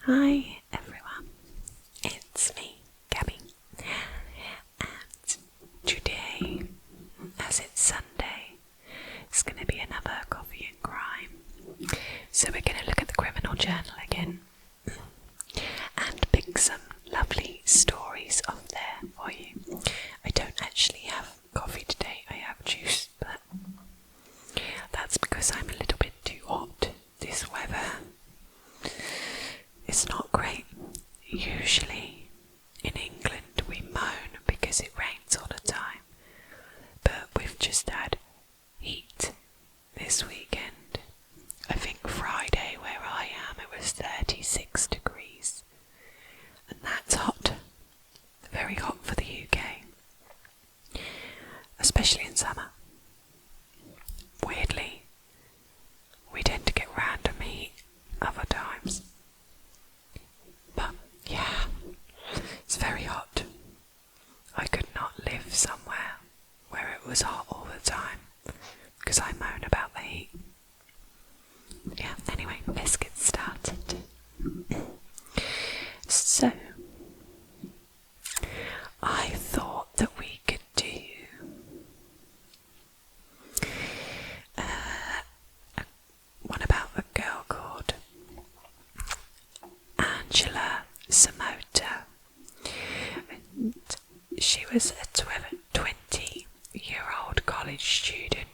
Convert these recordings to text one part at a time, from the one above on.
Hi everyone, it's me, Gabby, and today, as it's Sunday, it's going to be another coffee and crime. So we're going to look at the criminal journal again and pick some lovely stories off there for you. I don't actually have coffee today, I have juice, but that's because I'm a little bit too hot. This weather, it's not great. Usually in England we moan because it rains all the time, but we've just had heat this weekend. I think Friday where I am it was 36 degrees, and that's hot, very hot for the UK, especially in summer. Weirdly, we tend to get random heat other times. But yeah, it's very hot. I could not live somewhere where it was hot all the time because I moan about the heat. Yeah, anyway, let's get started. So, I thought that we could do one about a girl called Angela Samota. And she was a 20-year-old college student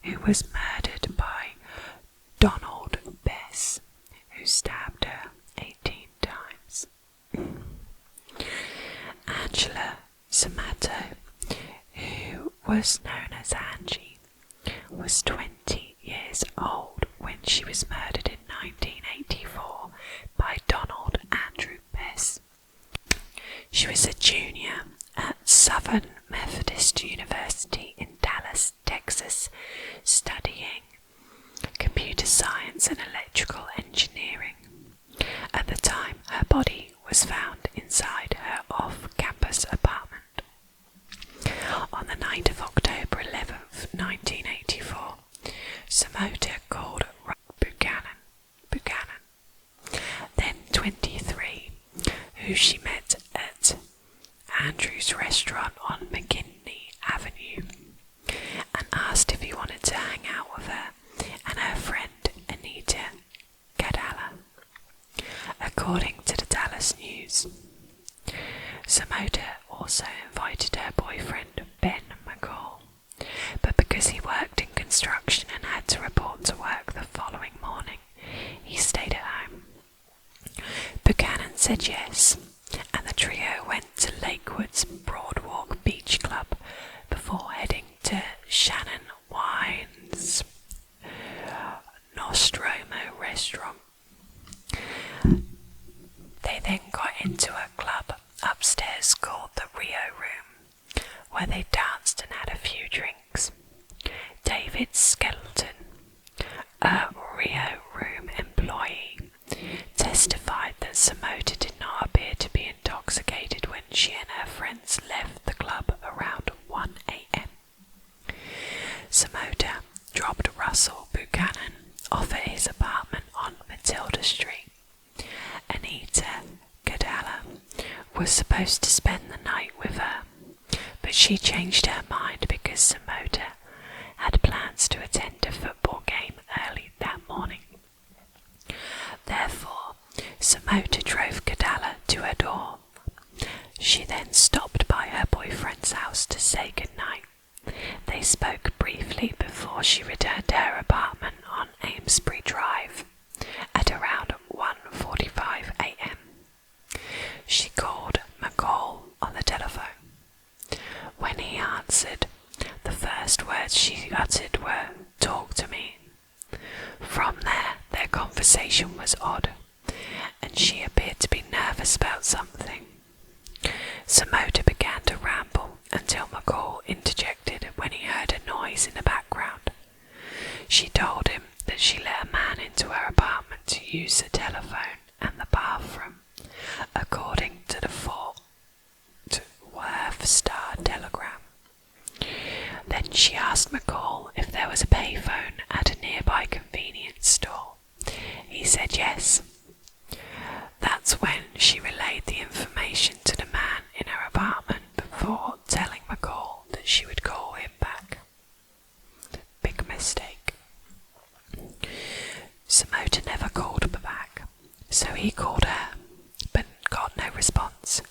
who was murdered by Donald Bess, who stabbed her 18 times. Angela Samota, who was known as Angie, was 20 years old when she was murdered in 1984 by Donald Andrew Bess. She was a junior at Southern Methodist University in Dallas, Texas, studying computer science and electrical engineering. At the time, her body was found inside her off-campus apartment. On the night of October 11th, 1984, Samota called Buchanan, then 23, who she met at Andrew's restaurant on McKinley Avenue, and asked if he wanted to hang out with her and her friend Anita Gadala. According to the Dallas News, Samota also invited her boyfriend Ben McCall, but because he worked in construction and had to report to work the following morning, he stayed at home. Buchanan said yes, and the trio went to Lakewood's Broadwalk Beach Club before heading to Shannon Wine's Nostromo restaurant. They then got into a club upstairs called the Rio Room, where they danced and had a few drinks. David Skelton, a Rio Room employee, testified that Samota did not appear to be intoxicated when she and her friends left the club around 1 a.m. Samota dropped Russell Buchanan off at his apartment on Matilda Street. Anita Gadala was supposed to spend the night with her, but she changed her mind because Samota had plans to attend a football game early that morning. Therefore, Samota drove Gadala to her door. She then stopped by her boyfriend's house to say goodnight. They spoke briefly before she returned to her apartment on Amesbury Drive at around 1:45 a.m. She called McCall on the telephone. When he answered, the first words she uttered were, "Talk to me." From there, their conversation was odd, and she appeared to be nervous about something. Samota began to ramble until McCall interjected when he heard a noise in the background. She told him that she let a man into her apartment to use the telephone and the bathroom. According to That's when she relayed the information to the man in her apartment before telling McCall that she would call him back. Big mistake. Samota never called back, so he called her, but got no response.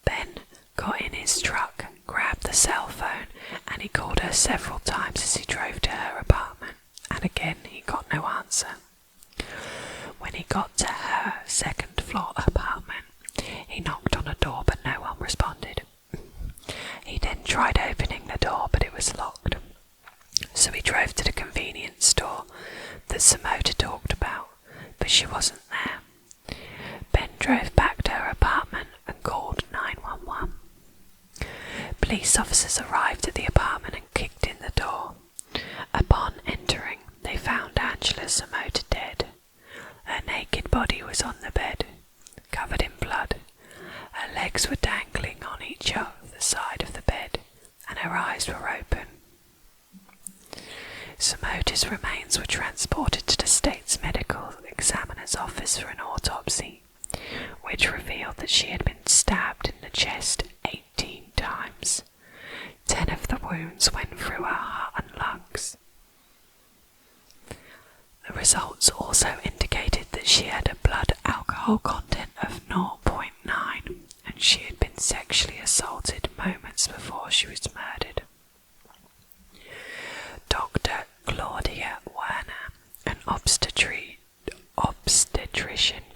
Ben got in his truck, grabbed the cell phone, and he called her several times as he drove to her apartment, and again he got no answer. When he got to her second floor apartment, he knocked on a door but no one responded. He then tried opening the door but it was locked. So he drove to the convenience store that Samota talked about, but she wasn't there. Ben drove back to her apartment and called 911. Police officers arrived at the apartment and kicked in the door. Upon entering, they found Angela Samota dead. Her naked body was on the bed, covered in blood. Her legs were dangling on each other side of the bed, and her eyes were open. Samota's remains were transported to the state's medical examiner's office for an autopsy, which revealed that she had been stabbed in the chest 18 times. 10 of the wounds went through her heart and lungs. The results also indicated that she had a blood alcohol content of 0.9 and she had been sexually assaulted moments before she was murdered. Dr. Claudia Werner, an obstetrician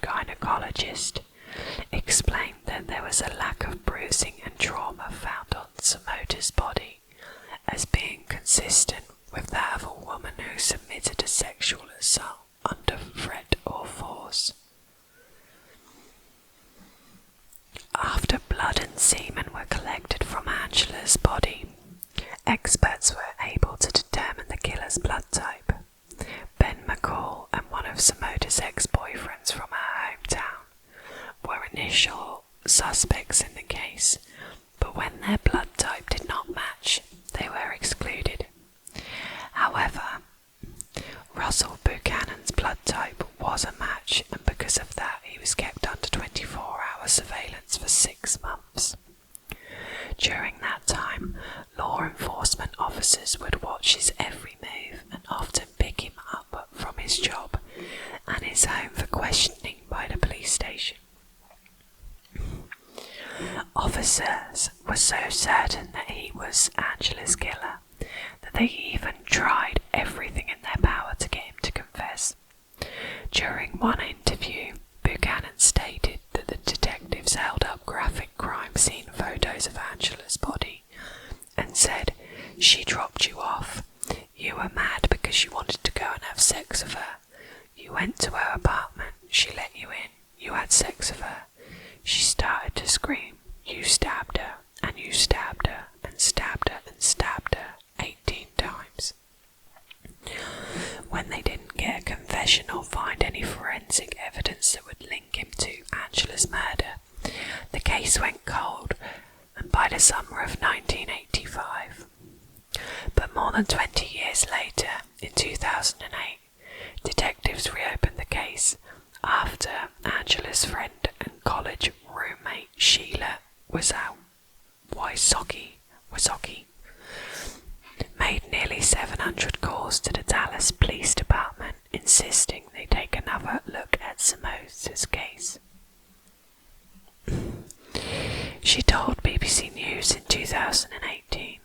gynecologist, explained that there was a lack of bruising and trauma found on Samota's body as being consistent with that of a woman who submitted a sexual assault under threat or force. After blood and semen were collected from Angela's body, experts were able to determine the killer's blood type. Ben McCall and one of Samota's ex-boyfriends from her hometown were initial suspects in the case, but when their blood type did not match, they were excluded. However, Russell Buchanan's blood type was a match, and because of that he was kept under 24-hour surveillance for 6 months. During that time, law enforcement officers would watch his every move and often pick him up from his job and his home for questioning by the police station. Officers were so certain that he was Angela's killer that they even tried everything in their power to get him to confess. During one interview, Buchanan stated that the detectives held up graphic crime scene photos of Angela's body and said, "She dropped you off. You were mad because you wanted to go and have sex with her. You went to her apartment. She let you in. You had sex with her. She started to scream. You stabbed her, and you stabbed her, and stabbed her, and stabbed her 18 times." When they didn't get a confession or find any forensic evidence that would link him to Angela's murder, the case went cold, and by the summer of 1985. But more than 20 years later, in 2008, detectives reopened the case after Angela's friend and college roommate Sheila Wysocki made nearly 700 calls to the Dallas Police Department insisting they take another look at Samota's case. She told BBC News in 2018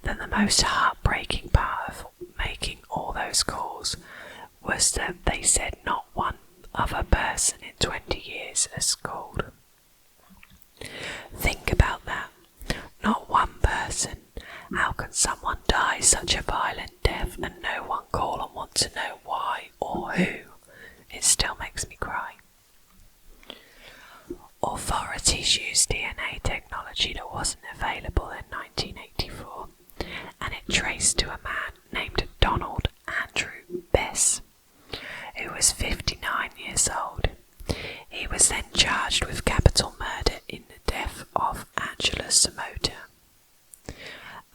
that the most heartbreaking part of making all those calls was that they said not one other person in 20 years has called. Think about that. Not one person. How can someone die such a violent death and no one call and want to know why or who? It still makes me cry. Authorities used DNA technology that wasn't available in 1984, and it traced to a man named Donald Andrew Bess, who was 59 years old. He was then charged with capital murder in the death of Angela Samota.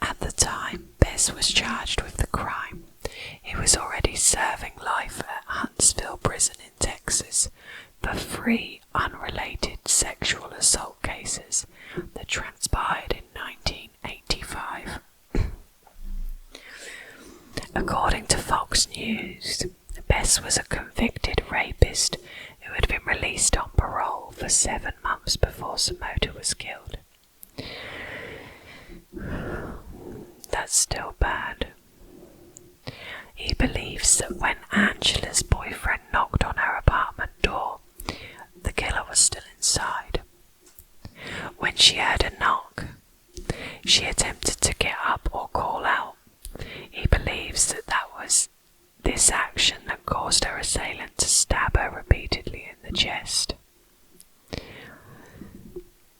At the time Bess was charged with the crime, he was already serving life at Huntsville Prison in Texas, other 3 unrelated sexual assault cases that transpired in 1985. According to Fox News, Bess was a convicted rapist who had been released on parole for 7 months before Samota was killed. That's still bad. He believes that when Angela's boyfriend knocked on her apartment door, the killer was still inside. When she heard a knock, she attempted to get up or call out. He believes that that was this action that caused her assailant to stab her repeatedly in the chest.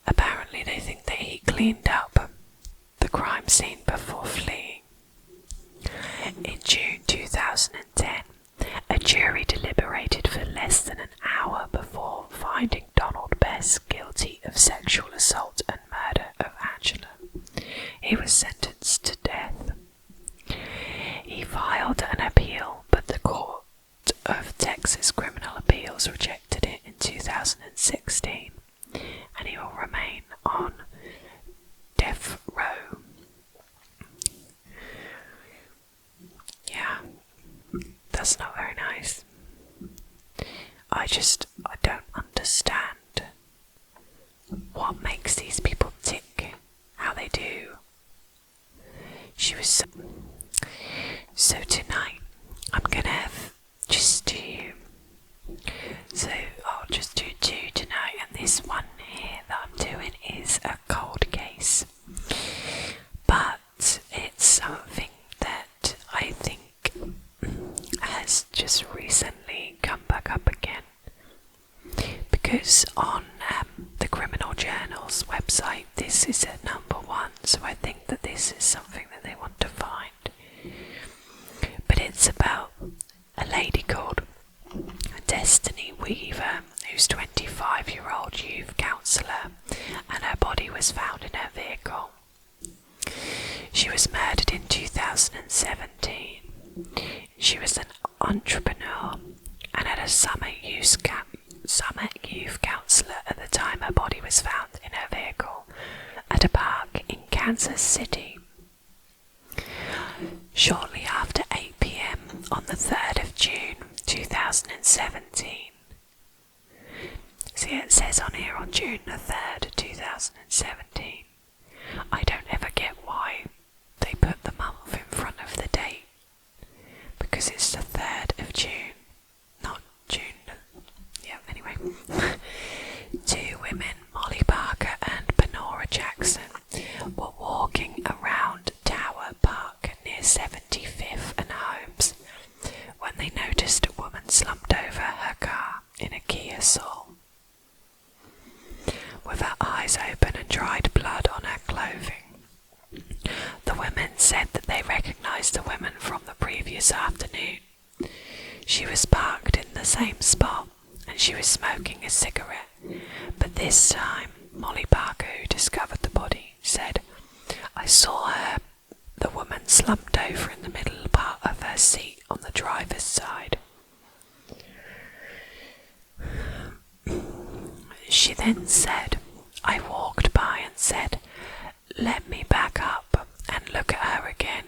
Apparently they think that he cleaned up the crime scene before fleeing. In June 2010, a jury deliberated for less than an hour before finding Donald Bess guilty of sexual assault and murder of Angela. He was sentenced to death. He filed an appeal, but the Court of Texas Criminal Appeals rejected it in 2016, and he will remain on death row. Yeah, that's not very nice. I don't understand what makes these people tick, how they do. She was so tonight I'm gonna have just 2. So I'll just do 2 tonight, and this one here that I'm doing is a cold case. But it's something that I think has just recently come back up again. Because on the Criminal Journal's website, this is at number 1, so I think that this is something that they want to find. But it's about a lady called Destiny Weaver, who's 25-year-old youth counsellor, and her body was found in her vehicle. She was murdered in 2017. She was an entrepreneur and had a summer youth counsellor at the time her body was found in her vehicle at a park in Kansas City. Shortly after 8 p.m. on the 3rd of June 2017. See, it says on here on June the 3rd, 2017. I don't ever get why they put the month in front of the date, because it's the 3rd of June, not June. Yeah, anyway. 2 women, Molly Parker and Benora Jackson, were walking around Tower Park near 75th and Holmes when they noticed a woman slumped over her car in a Kia Soul, with her eyes open and dried blood on her clothing. The women said that they recognised the woman from the previous afternoon. She was parked in the same spot and she was smoking a cigarette, but this time Molly Parker, who discovered the body, said, "I saw her, the woman slumped over in the middle part of her seat on the driver's side." She then said, "I walked by and said, 'Let me back up and look at her again,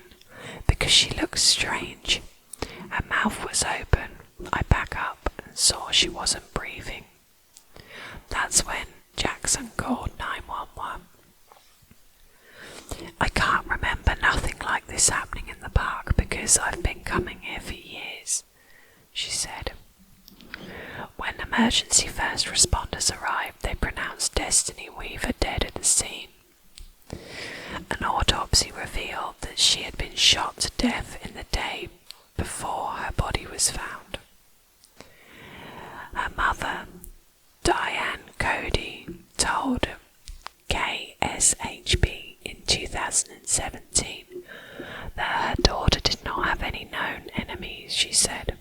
because she looks strange. Her mouth was open. I back up and saw she wasn't breathing.' That's when Jackson called 911. I can't remember nothing like this happening in the park because I've been coming here for years," she said. When emergency first responders arrived, they pronounced Destiny Weaver dead at the scene. An autopsy revealed that she had been shot to death in the day before her body was found. Her mother, Diane Cody, told KSHB in 2017 that her daughter did not have any known enemies. She said,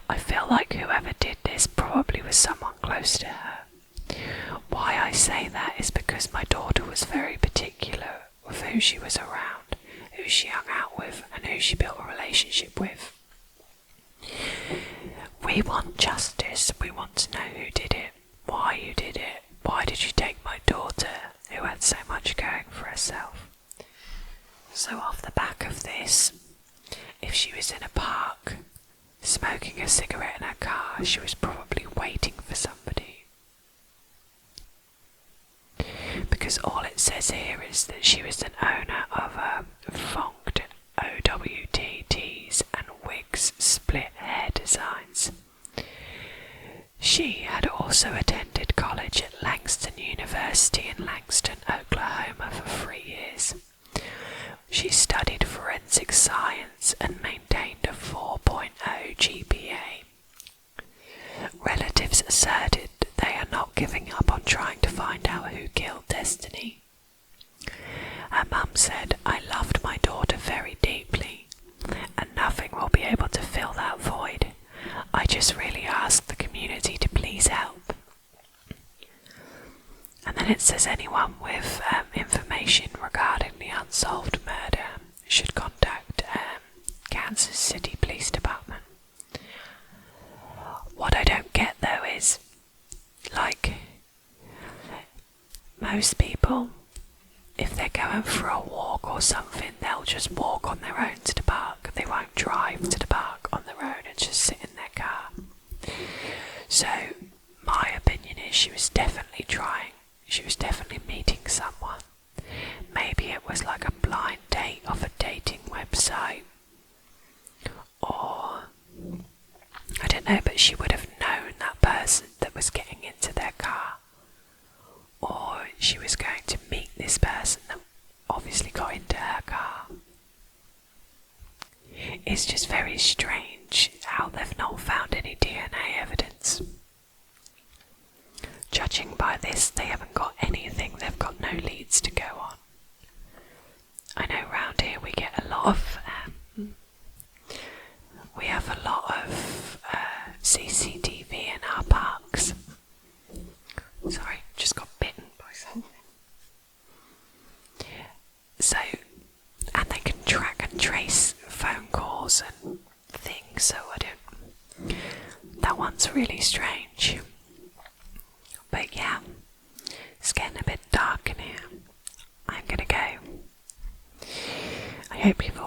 "I feel like whoever did this probably was someone close to her. Why I say that is because my daughter was very particular with who she was around, who she hung out with, and who she built a relationship with. We want justice "We want to know who did it, why you did it, why did you take my daughter, who had so much going for herself?" So off the back of this, if she was in a park, smoking a cigarette in her car, she was probably waiting for somebody. Because all it says here is that she was an owner of a Funked OWTs and Wigs split hair designs. She had also attended college at Langston University in Langston, Oklahoma for 3 years. She studied forensic science and maintained a 4.0 GPA. Relatives asserted they are not giving up on trying to find out who killed Destiny. Her mum said, "I loved my daughter very deeply, and nothing will be able to fill that void. I just really ask the community to please help." And then it says anyone with information regarding the unsolved murder should contact Kansas City Police Department. What I don't get though is, like, most people, if they're going for a walk or something, they'll just walk on their own to the park. They won't drive to the park on their own and just sit in their car. So my opinion is she was definitely trying. She was definitely meeting someone. Maybe it was like a blind date off a dating website. Or, I don't know, but she would have known that person that was getting into their car. Or she was going to meet this person that obviously got into her car. It's just very strange how they've not found any DNA evidence. Judging by this, they haven't got anything, they've got no leads to go on. I know round here we get a lot of, CCTV in our parks. Sorry, just got bitten by something. So, and they can track and trace phone calls and things, so that one's really strange. But yeah, it's getting a bit dark in here. I'm gonna go. I hope you've all